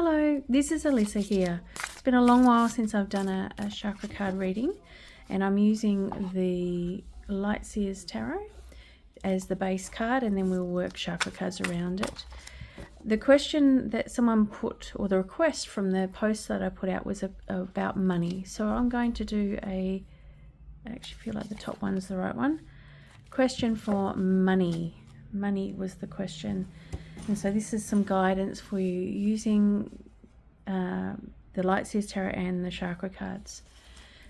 Hello, this is Alyssa here. It's been a long while since I've done a chakra card reading, and I'm using the Light Seers Tarot as the base card, and then we'll work chakra cards around it. The question that someone put, or the request from the post that I put out, was about money. So I'm going to do I actually feel like the top one's the right one. Question for money. Money was the question. And so this is some guidance for you using the Light Seers Tarot and the chakra cards.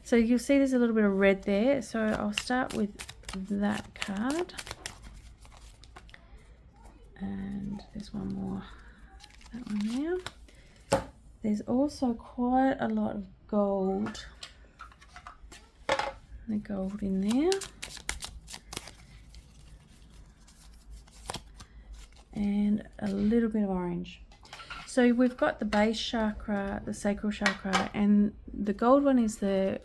So you'll see there's a little bit of red there. So I'll start with that card. And there's one more. That one there. There's also quite a lot of gold. The gold in there. And a little bit of orange. So we've got the base chakra, the sacral chakra, and the gold one is the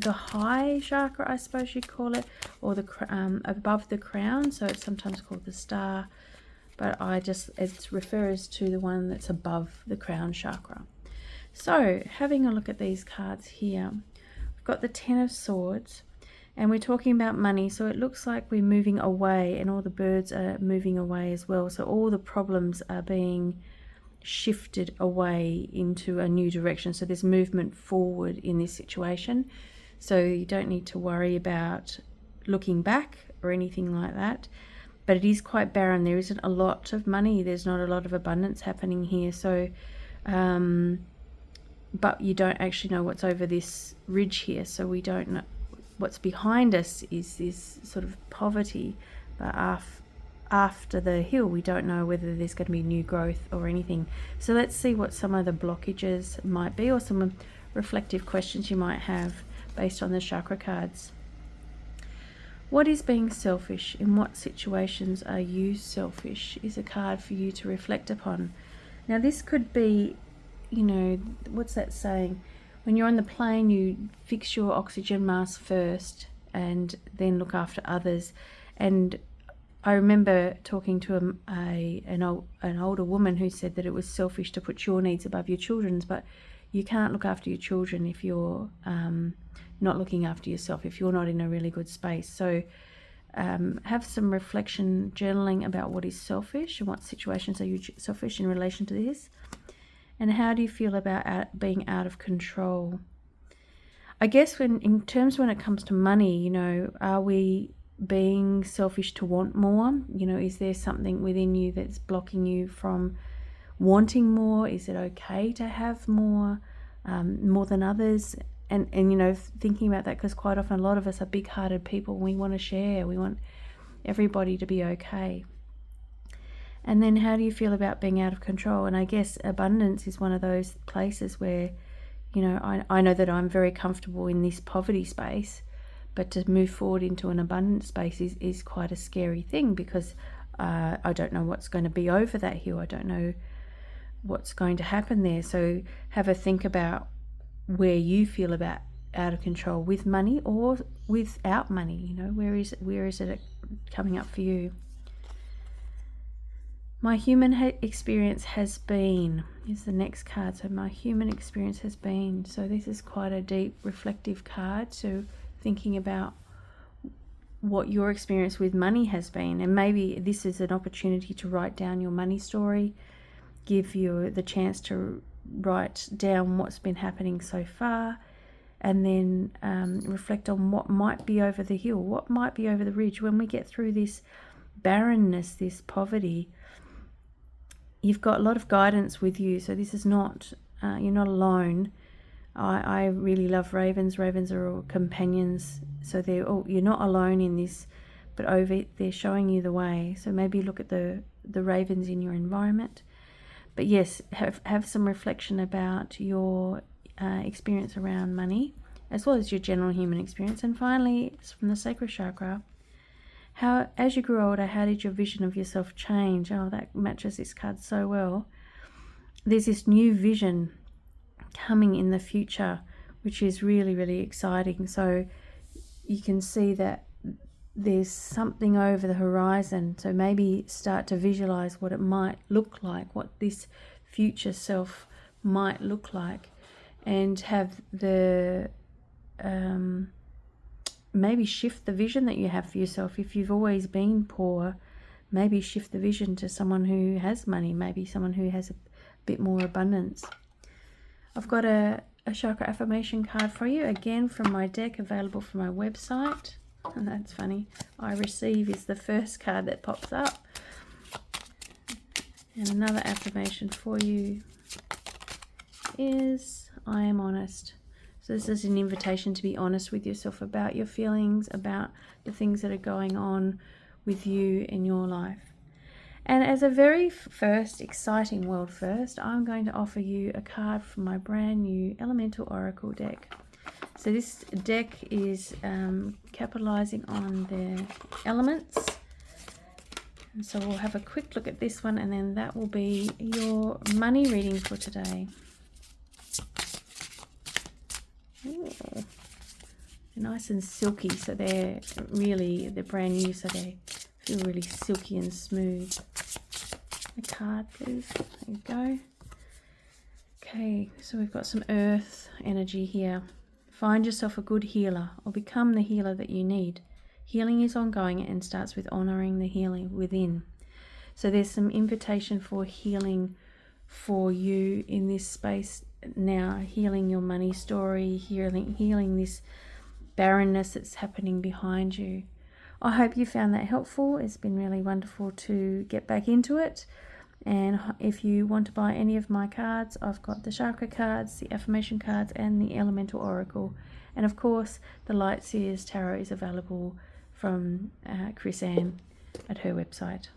high chakra, I suppose you'd call it, or the above the crown. So it's sometimes called the star, but it refers to the one that's above the crown chakra. So having a look at these cards here, we've got the Ten of Swords. And we're talking about money, so it looks like we're moving away, and all the birds are moving away as well. So all the problems are being shifted away into a new direction. So there's movement forward in this situation. So you don't need to worry about looking back or anything like that. But it is quite barren. There isn't a lot of money. There's not a lot of abundance happening here. So, but you don't actually know what's over this ridge here. So we don't know. What's behind us is this sort of poverty, but after the hill we don't know whether there's going to be new growth or anything. So let's see what some of the blockages might be, or some reflective questions you might have based on the chakra cards. What is being selfish? In what situations are you selfish? Is a card for you to reflect upon. Now this could be, what's that saying? When you're on the plane, you fix your oxygen mask first and then look after others. And I remember talking to an older woman who said that it was selfish to put your needs above your children's, but you can't look after your children if you're not looking after yourself, if you're not in a really good space. So have some reflection, journaling about what is selfish and what situations are you selfish in relation to this. And how do you feel about being out of control? I guess when it comes to money, are we being selfish to want more? Is there something within you that's blocking you from wanting more? Is it okay to have more than others? And thinking about that, because quite often a lot of us are big-hearted people. We want to share. We want everybody to be okay. And then how do you feel about being out of control? And I guess abundance is one of those places where, I know that I'm very comfortable in this poverty space, but to move forward into an abundant space is quite a scary thing, because I don't know what's going to be over that hill. I don't know what's going to happen there. So have a think about where you feel about out of control with money or without money. Where is it coming up for you? My human experience has been is the next card. So my human experience has been. So this is quite a deep reflective card. So thinking about what your experience with money has been. And maybe this is an opportunity to write down your money story. Give you the chance to write down what's been happening so far. And then reflect on what might be over the hill. What might be over the ridge. When we get through this barrenness, this poverty, you've got a lot of guidance with you. So this is not, you're not alone. I really love ravens. Ravens are all companions. So you're not alone in this, but they're showing you the way. So maybe look at the ravens in your environment. But yes, have some reflection about your experience around money, as well as your general human experience. And finally, it's from the sacral chakra. As you grew older, how did your vision of yourself change? Oh, that matches this card so well. There's this new vision coming in the future, which is really, really exciting. So you can see that there's something over the horizon. So maybe start to visualize what it might look like, what this future self might look like, and have the maybe shift the vision that you have for yourself. If you've always been poor, maybe shift the vision to someone who has money, maybe someone who has a bit more abundance. I've got a chakra affirmation card for you, again from my deck, available from my website. And that's funny, I receive is the first card that pops up. And another affirmation for you is, I am honest. So this is an invitation to be honest with yourself about your feelings, about the things that are going on with you in your life. And as a very first, exciting world first, I'm going to offer you a card from my brand new Elemental Oracle deck. So this deck is capitalizing on the elements. And so we'll have a quick look at this one, and then that will be your money reading for today. Ooh. They're nice and silky, so they're brand new, so they feel really silky and smooth. A card, please. There you go. Okay, so we've got some earth energy here. Find yourself a good healer, or become the healer that you need. Healing is ongoing and starts with honoring the healing within. So there's some invitation for healing for you in this space now, healing your money story, healing this barrenness that's happening behind you. I hope you found that helpful. It's been really wonderful to get back into it. And if you want to buy any of my cards, I've got the chakra cards, the affirmation cards, and the elemental oracle. And of course, the Light Seers Tarot is available from Chris Ann at her website.